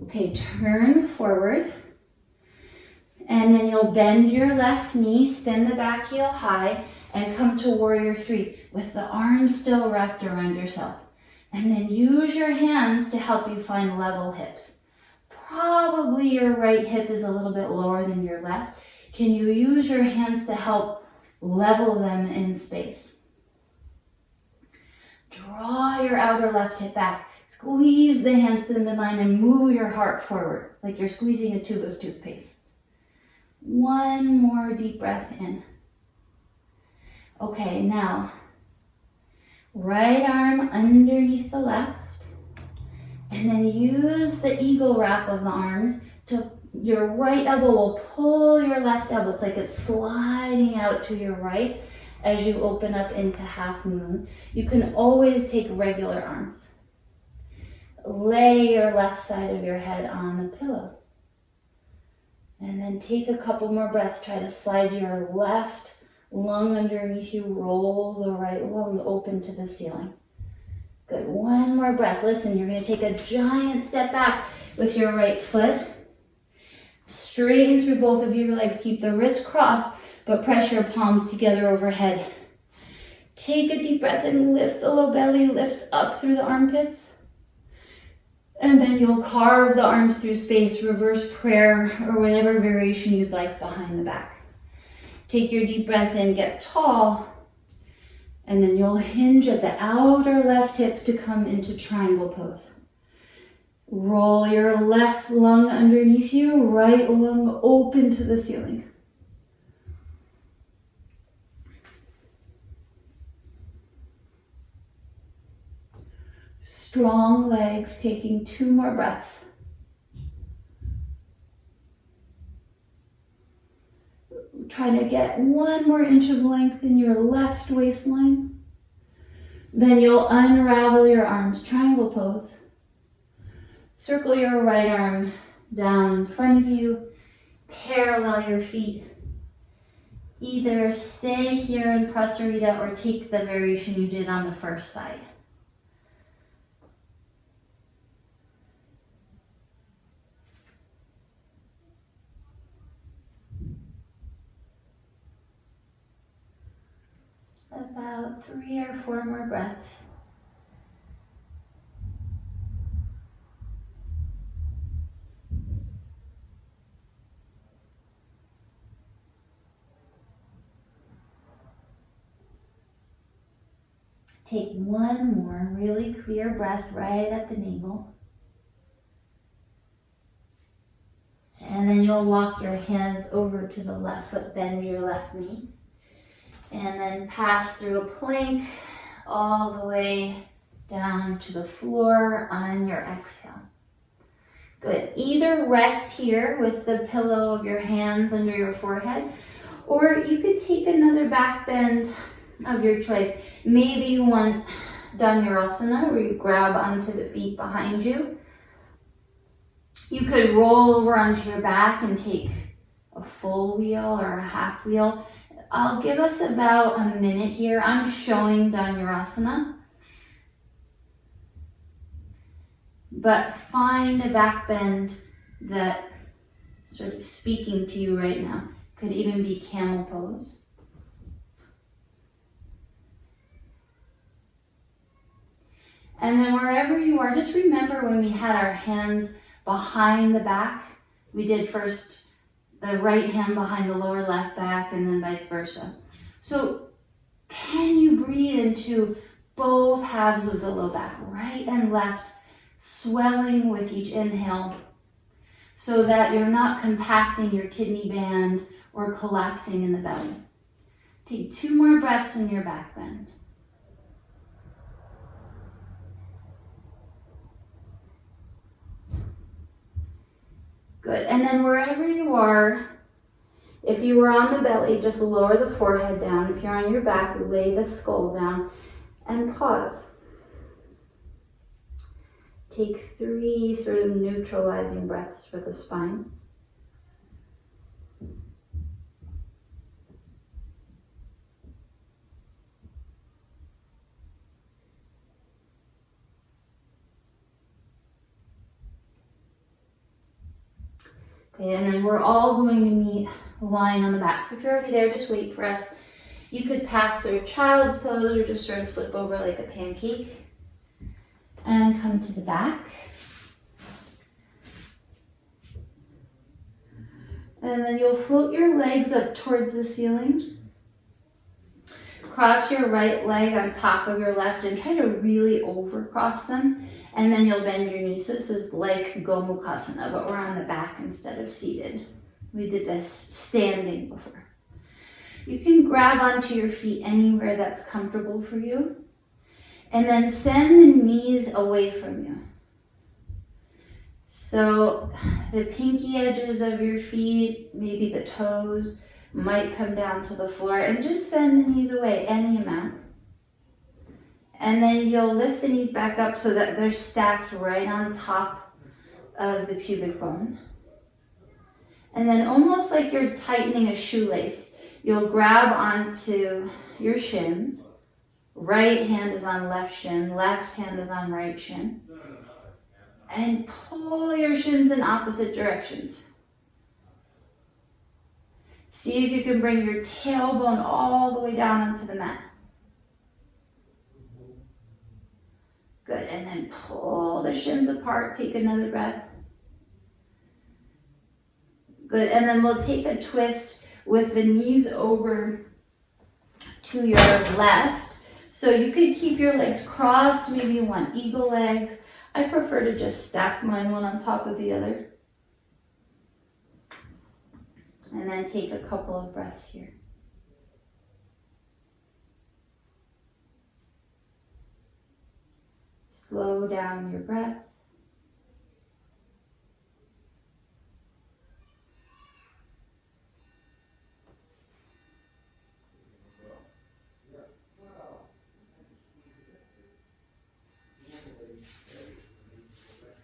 Okay, turn forward. And then you'll bend your left knee, spin the back heel high, and come to warrior three with the arms still wrapped around yourself. And then use your hands to help you find level hips. Probably your right hip is a little bit lower than your left. Can you use your hands to help level them in space? Draw your outer left hip back. Squeeze the hands to the midline and move your heart forward like you're squeezing a tube of toothpaste. One more deep breath in. Okay, now right arm underneath the left. And then use the eagle wrap of the arms to your right elbow will pull your left elbow. It's like it's sliding out to your right as you open up into half moon. You can always take regular arms. Lay your left side of your head on the pillow. And then take a couple more breaths. Try to slide your left lung underneath you. Roll the right lung open to the ceiling. Good, one more breath. Listen, you're gonna take a giant step back with your right foot. Straighten through both of your legs. Keep the wrists crossed, but press your palms together overhead. Take a deep breath and lift the low belly, lift up through the armpits. And then you'll carve the arms through space, reverse prayer, or whatever variation you'd like behind the back. Take your deep breath in, get tall, and then you'll hinge at the outer left hip to come into triangle pose. Roll your left lung underneath you, right lung open to the ceiling. Strong legs, taking 2 more breaths. Try to get 1 more inch of length in your left waistline. Then you'll unravel your arms, triangle pose. Circle your right arm down in front of you. Parallel your feet. Either stay here in Prasarita or take the variation you did on the first side. About 3 or 4 more breaths. Take 1 more really clear breath right at the navel. And then you'll walk your hands over to the left foot, bend your left knee. And then pass through a plank all the way down to the floor on your exhale. Good. Either rest here with the pillow of your hands under your forehead, or you could take another back bend of your choice. Maybe you want Vinyasa, where you grab onto the feet behind you. You could roll over onto your back and take a full wheel or a half wheel. I'll give us about a minute here. I'm showing Vinyasa. But find a back bend that sort of speaking to you right now. Could even be camel pose. And then wherever you are, just remember when we had our hands behind the back, we did first the right hand behind the lower left back and then vice versa. So can you breathe into both halves of the low back, right and left, swelling with each inhale so that you're not compacting your kidney band or collapsing in the belly. Take 2 more breaths in your back bend. Good, and then wherever you are, if you were on the belly, just lower the forehead down. If you're on your back, lay the skull down and pause. Take 3 sort of neutralizing breaths for the spine. Okay, and then we're all going to meet lying on the back. So if you're already there, just wait for us. You could pass through child's pose or just sort of flip over like a pancake and come to the back. And then you'll float your legs up towards the ceiling. Cross your right leg on top of your left and try to really overcross them. And then you'll bend your knees. So this is like Gomukhasana, but we're on the back instead of seated. We did this standing before. You can grab onto your feet anywhere that's comfortable for you. And then send the knees away from you. So the pinky edges of your feet, maybe the toes, might come down to the floor. And just send the knees away any amount. And then you'll lift the knees back up so that they're stacked right on top of the pubic bone. And then almost like you're tightening a shoelace, you'll grab onto your shins. Right hand is on left shin, left hand is on right shin. And pull your shins in opposite directions. See if you can bring your tailbone all the way down onto the mat. Good, and then pull the shins apart, take another breath. Good, and then we'll take a twist with the knees over to your left. So you could keep your legs crossed, maybe you want eagle legs. I prefer to just stack mine one on top of the other. And then take a couple of breaths here. Slow down your breath.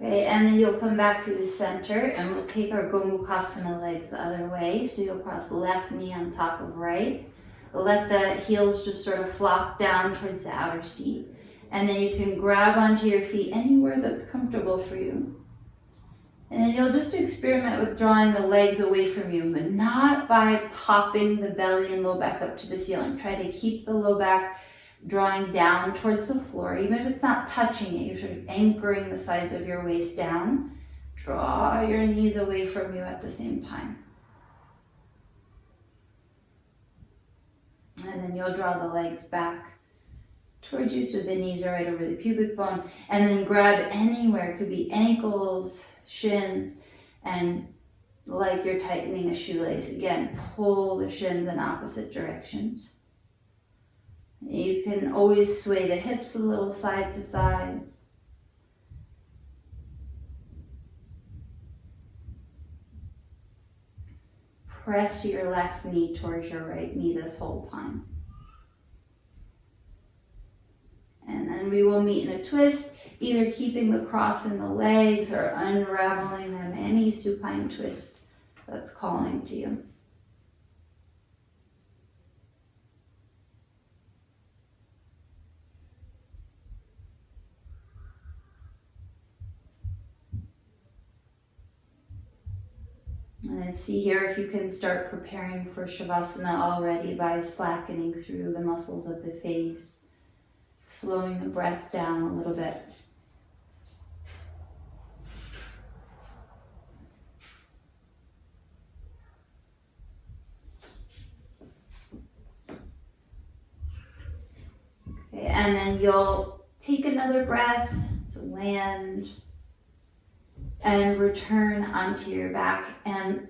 Okay, and then you'll come back to the center and we'll take our Gomukhasana legs the other way. So you'll cross left knee on top of right. Let the heels just sort of flop down towards the outer seat. And then you can grab onto your feet anywhere that's comfortable for you. And then you'll just experiment with drawing the legs away from you, but not by popping the belly and low back up to the ceiling. Try to keep the low back drawing down towards the floor. Even if it's not touching it, you're sort of anchoring the sides of your waist down. Draw your knees away from you at the same time. And then you'll draw the legs back towards you so the knees are right over the pubic bone. And then grab anywhere. It could be ankles, shins, and like you're tightening a shoelace. Again, pull the shins in opposite directions. You can always sway the hips a little side to side. Press your left knee towards your right knee this whole time. And then we will meet in a twist, either keeping the cross in the legs or unraveling them, any supine twist that's calling to you. And see here if you can start preparing for Shavasana already by slackening through the muscles of the face, slowing the breath down a little bit. Okay, and then you'll take another breath to land and return onto your back. And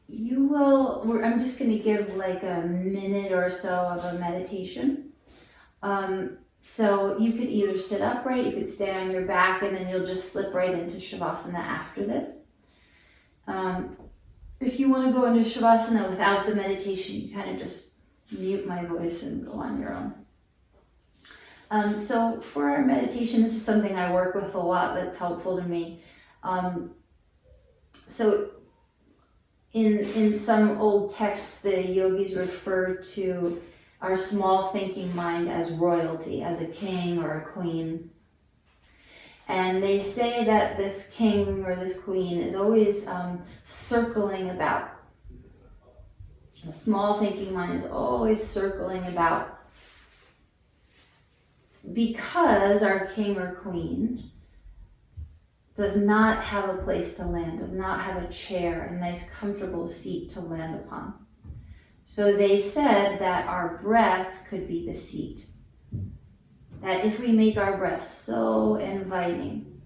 you will, I'm just going to give like a minute or so of a meditation. So you could either sit upright, you could stay on your back, and then you'll just slip right into Shavasana after this. If you want to go into Shavasana without the meditation, you kind of just mute my voice and go on your own. So for our meditation, this is something I work with a lot that's helpful to me. So in some old texts, the yogis refer to our small thinking mind as royalty, as a king or a queen. And they say that this king or this queen is always circling about. The small thinking mind is always circling about. Because our king or queen does not have a place to land, does not have a chair, a nice comfortable seat to land upon. So they said that our breath could be the seat. That if we make our breath so inviting,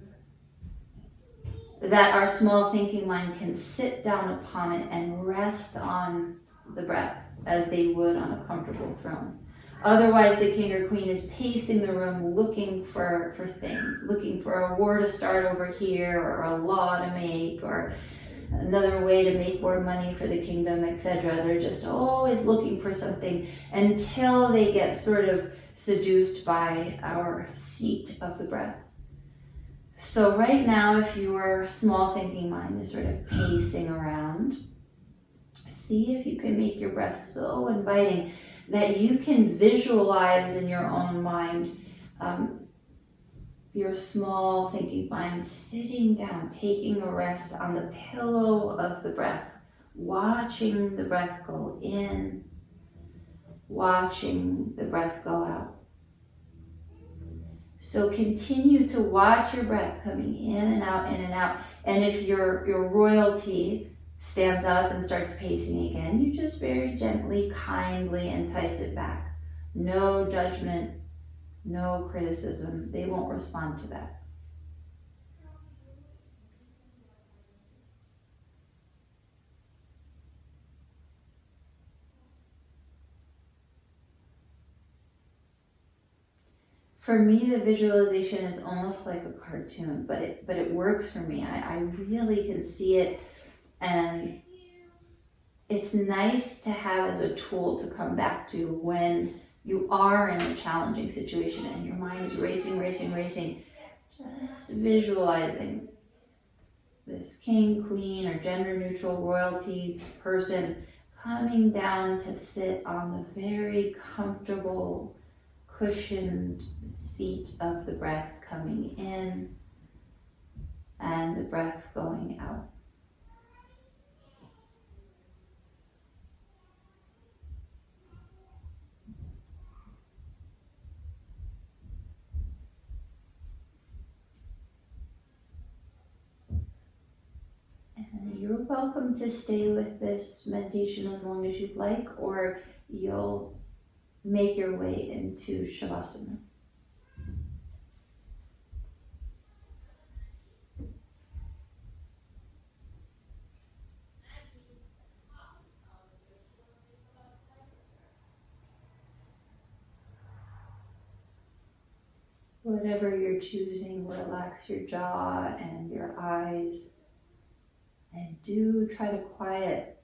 that our small thinking mind can sit down upon it and rest on the breath as they would on a comfortable throne. Otherwise, the king or queen is pacing the room looking for things, looking for a war to start over here, or a law to make, or another way to make more money for the kingdom, etc. They're just always looking for something until they get sort of seduced by our seat of the breath. So right now, if your small thinking mind is sort of pacing around, see if you can make your breath so inviting that you can visualize in your own mind your small thinking mind sitting down, taking a rest on the pillow of the breath, watching the breath go in, watching the breath go out. So continue to watch your breath coming in and out, in and out. And if your royalty stands up and starts pacing again, you just very gently, kindly entice it back. No judgment, no criticism. They won't respond to that. For me, the visualization is almost like a cartoon, but it works for me. I really can see it, and it's nice to have as a tool to come back to when you are in a challenging situation and your mind is racing, racing, racing. Just visualizing this king, queen, or gender neutral royalty person coming down to sit on the very comfortable, cushioned seat of the breath coming in and the breath going out. And you're welcome to stay with this meditation as long as you'd like, or you'll make your way into Shavasana. Whatever you're choosing, relax your jaw and your eyes, and do try to quiet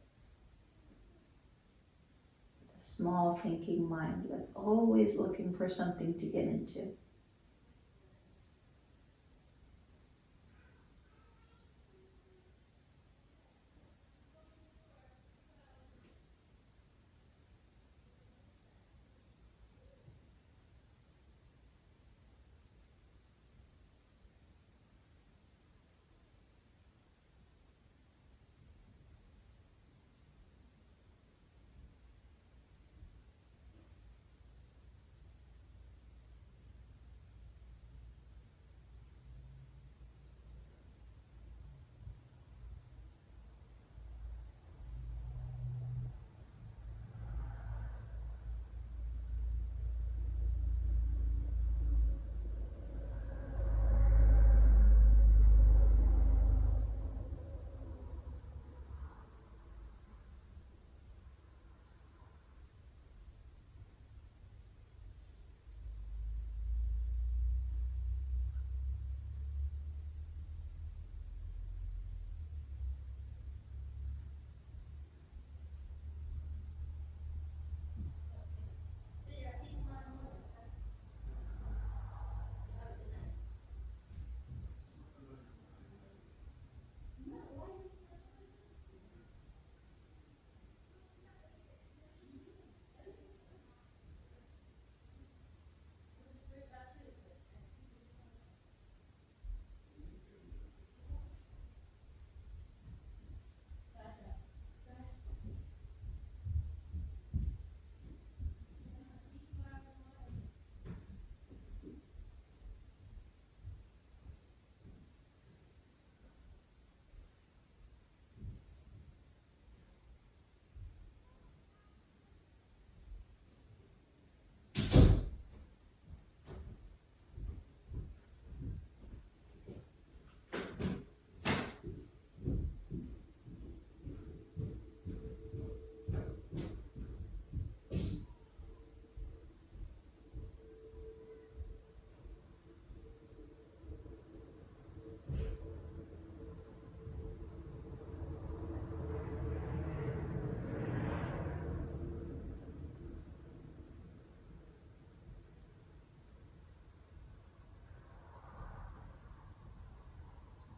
the small thinking mind that's always looking for something to get into.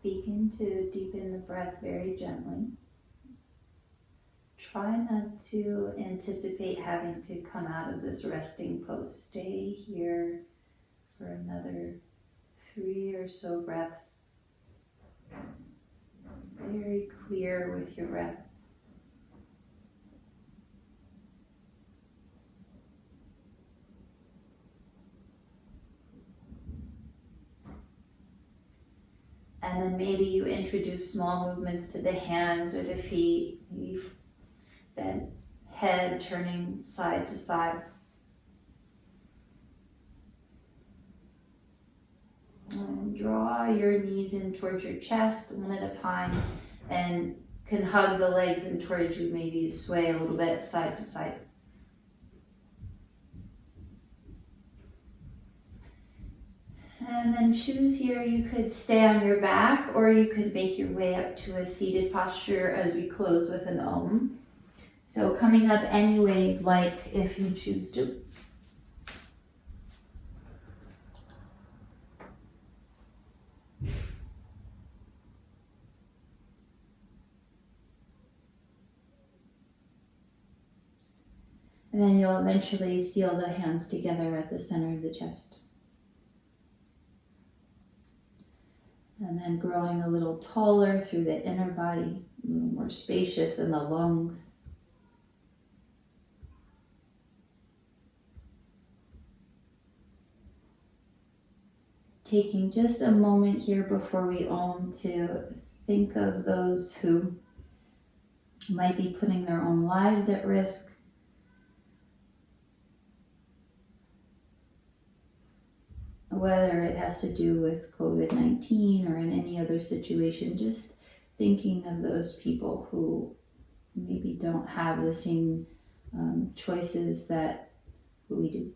Begin to deepen the breath very gently. Try not to anticipate having to come out of this resting pose. Stay here for another 3 or so breaths. Very clear with your breath. then maybe you introduce small movements to the hands or the feet, maybe then head turning side to side. And draw your knees in towards your chest one at a time, and can hug the legs in towards you, maybe you sway a little bit side to side. And then choose here, you could stay on your back or you could make your way up to a seated posture as we close with an Om. So coming up any way you'd like if you choose to. And then you'll eventually seal the hands together at the center of the chest. And then growing a little taller through the inner body, a little more spacious in the lungs. Taking just a moment here before we Om to think of those who might be putting their own lives at risk. Whether it has to do with COVID-19 or in any other situation, just thinking of those people who maybe don't have the same choices that we do.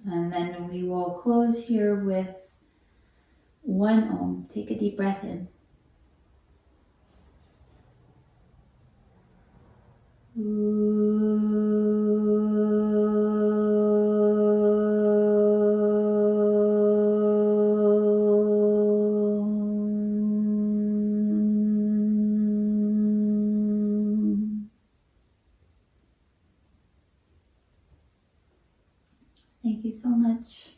And then we will close here with one Om. Take a deep breath in. Thank you so much.